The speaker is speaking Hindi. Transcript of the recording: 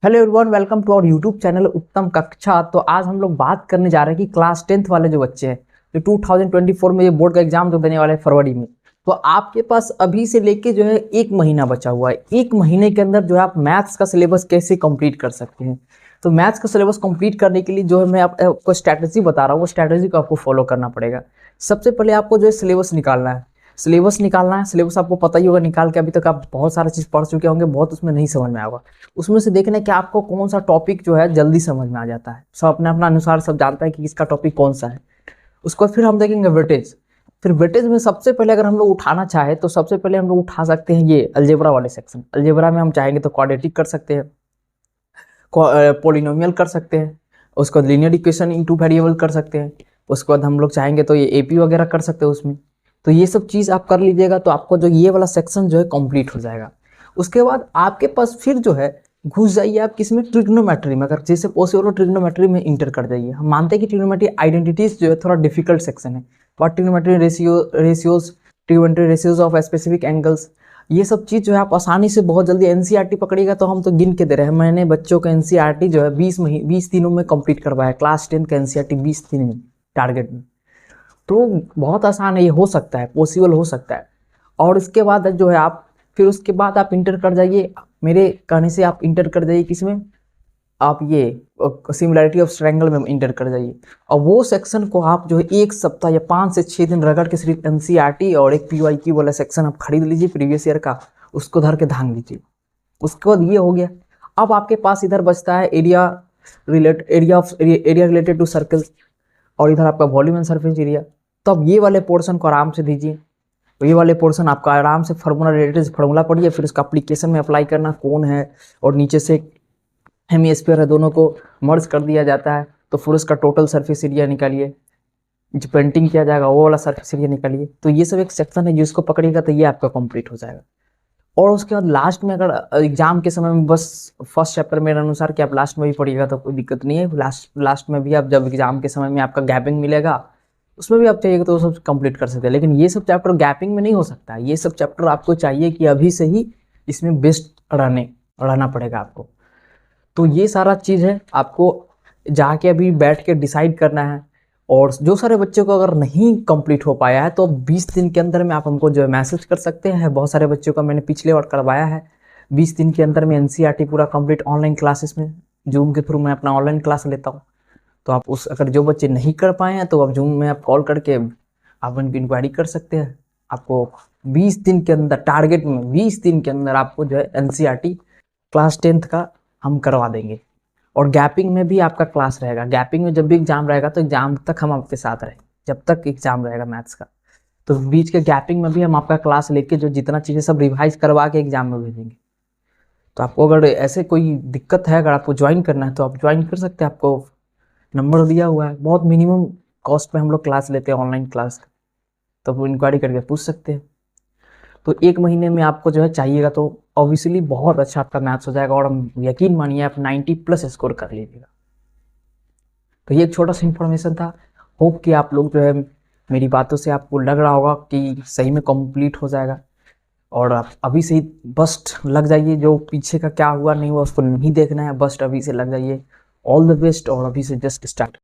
Hello everyone, welcome to our YouTube channel Uttam Kaksha. तो आज हम लोग बात करने जा रहे हैं कि क्लास 10th वाले जो बच्चे हैं जो 2024 में ये बोर्ड का एग्जाम जो देने वाले हैं फरवरी में, तो आपके पास अभी से लेके जो है 1 महीना बचा हुआ है। 1 महीने के अंदर जो है आप मैथ्स का सिलेबस कैसे कंप्लीट कर सकते हैं। तो मैथ्स का सिलेबस कंप्लीट करने के लिए जो है मैं आपको स्ट्रैटेजी बता रहा हूँ, वो स्ट्रैटेजी को आपको फॉलो करना पड़ेगा। सबसे पहले आपको जो है सिलेबस निकालना है। सिलेबस आपको पता ही होगा, निकाल के अभी तक आप बहुत सारा चीज़ पढ़ चुके होंगे, बहुत उसमें नहीं समझ में आएगा। उसमें से देखना है कि आपको कौन सा टॉपिक जो है जल्दी समझ में आ जाता है। सब अपने अपना अनुसार सब जानता है कि इसका टॉपिक कौन सा है। उसको फिर हम देखेंगे वेटेज। फिर वेटेज में सबसे पहले अगर हम लोग उठाना चाहे तो सबसे पहले हम लोग उठा सकते हैं ये अलजेब्रा वाले सेक्शन। अलजेब्रा में हम चाहेंगे तो क्वाड्रेटिक कर सकते हैं, पॉलिनोमियल कर सकते हैं, उसको लीनियर इक्वेशन इनटू वेरिएबल कर सकते हैं। उसके बाद हम लोग चाहेंगे तो ये एपी वगैरह कर सकते हैं उसमें। तो ये सब चीज़ आप कर लीजिएगा तो आपको जो ये वाला सेक्शन जो है कंप्लीट हो जाएगा। उसके बाद आपके पास फिर जो है घुस जाइए आप किसमें, ट्रिग्नोमेट्री में। अगर जैसे पॉसिबल हो ट्रिग्नोमेट्री में इंटर कर जाइए। हम मानते हैं कि ट्रिग्नोमेट्री आइडेंटिटीज जो है थोड़ा डिफिकल्ट सेक्शन है, but trigonometry ratios, trigonometry ratios of specific angles, ये सब चीज़ जो है आप आसानी से बहुत जल्दी एनसीईआरटी पकड़िएगा। तो हम तो गिन के दे रहे हैं, मैंने बच्चों का एनसीईआरटी जो है 20 दिनों में कंप्लीट करवाया। क्लास 10 का एनसीईआरटी 20 दिन में टारगेट में। तो बहुत आसान है, ये हो सकता है, पॉसिबल हो सकता है। और इसके बाद जो है आप फिर उसके बाद आप इंटर कर जाइए, मेरे कहने से आप इंटर कर जाइए किसमें, आप ये सिमिलैरिटी ऑफ ट्रायंगल में इंटर कर जाइए। और वो सेक्शन को आप जो है 1 सप्ताह या 5 से 6 दिन रगड़ के सिर्फ एनसीईआरटी और एक पीवाईक्यू वाला सेक्शन आप खरीद लीजिए प्रीवियस ईयर का, उसको धर के धांग लीजिए। उसके बाद ये हो गया। अब आपके पास इधर बचता है एरिया रिलेटेड टू सर्कल्स, और इधर आपका वॉल्यूम एंड सरफेस एरिया। तो अब ये वाले पोर्शन को आराम से दीजिए। तो ये वाले पोर्शन आपका आराम से फार्मूला रिलेटेड फार्मूला पढ़िए, फिर उसका एप्लीकेशन में अप्लाई करना कौन है, और नीचे से हेमिस्फीयर है, दोनों को मर्ज कर दिया जाता है। तो फिर उसका टोटल सरफेस एरिया निकालिए, जो पेंटिंग किया जाएगा वो वाला सरफेस एरिया निकालिए। तो ये सब एक सेक्शन है जिसको पकड़िएगा तो ये आपका कंप्लीट हो जाएगा। और उसके बाद लास्ट में अगर एग्जाम के समय में बस फर्स्ट चैप्टर मेरे अनुसार कि आप लास्ट में भी पढ़िएगा तो कोई दिक्कत नहीं है। लास्ट में भी आप जब एग्जाम के समय में आपका गैपिंग मिलेगा उसमें भी आप चाहिएगा तो वो सब कंप्लीट कर सकते हैं। लेकिन ये सब चैप्टर गैपिंग में नहीं हो सकता है। ये सब चैप्टर आपको चाहिए कि अभी से ही इसमें बेस्ट रहना पड़ेगा आपको। तो ये सारा चीज़ है, आपको जाके अभी बैठ के डिसाइड करना है। और जो सारे बच्चों को अगर नहीं कंप्लीट हो पाया है तो 20 दिन के अंदर में आप हमको जो है मैसेज कर सकते हैं। बहुत सारे बच्चों का मैंने पिछले बार करवाया है। 20 दिन के अंदर में एनसीईआरटी पूरा कंप्लीट ऑनलाइन क्लासेस में, जूम के थ्रू मैं अपना ऑनलाइन क्लास लेता हूँ। तो आप अगर जो बच्चे नहीं कर पाए हैं तो आप जूम में आप कॉल करके आप उनकी इंक्वायरी कर सकते हैं। आपको 20 दिन के अंदर, टारगेट में 20 दिन के अंदर आपको जो है एनसीईआरटी क्लास 10th का हम करवा देंगे। और गैपिंग में भी आपका क्लास रहेगा। गैपिंग में जब भी एग्जाम रहेगा तो एग्जाम तक हम आपके साथ रहेंगे, जब तक एग्जाम रहेगा मैथ्स का। तो बीच के गैपिंग में भी हम आपका क्लास लेके जो जितना चीज़ें सब रिवाइज करवा के एग्जाम में भेजेंगे। तो आपको अगर ऐसे कोई दिक्कत है, अगर आपको ज्वाइन करना है तो आप ज्वाइन कर सकते हैं। आपको नंबर दिया हुआ है, बहुत मिनिमम कॉस्ट में हम लोग क्लास लेते हैं ऑनलाइन क्लास का, तो वो इंक्वायरी करके पूछ सकते हैं। तो 1 महीने में आपको जो है चाहिएगा तो ऑब्वियसली बहुत अच्छा आपका मैथ्स हो जाएगा, और हम यकीन मानिए आप 90+ स्कोर कर लीजिएगा। तो ये एक छोटा सा इन्फॉर्मेशन था। होप कि आप लोग जो है मेरी बातों से आपको लग रहा होगा कि सही में कंप्लीट हो जाएगा। और आप अभी से ही बस्ट लग जाइए, जो पीछे का क्या हुआ नहीं हुआ उसको नहीं देखना है, बस्ट अभी से लग जाइए। ऑल द बेस्ट, और अभी से जस्ट स्टार्ट।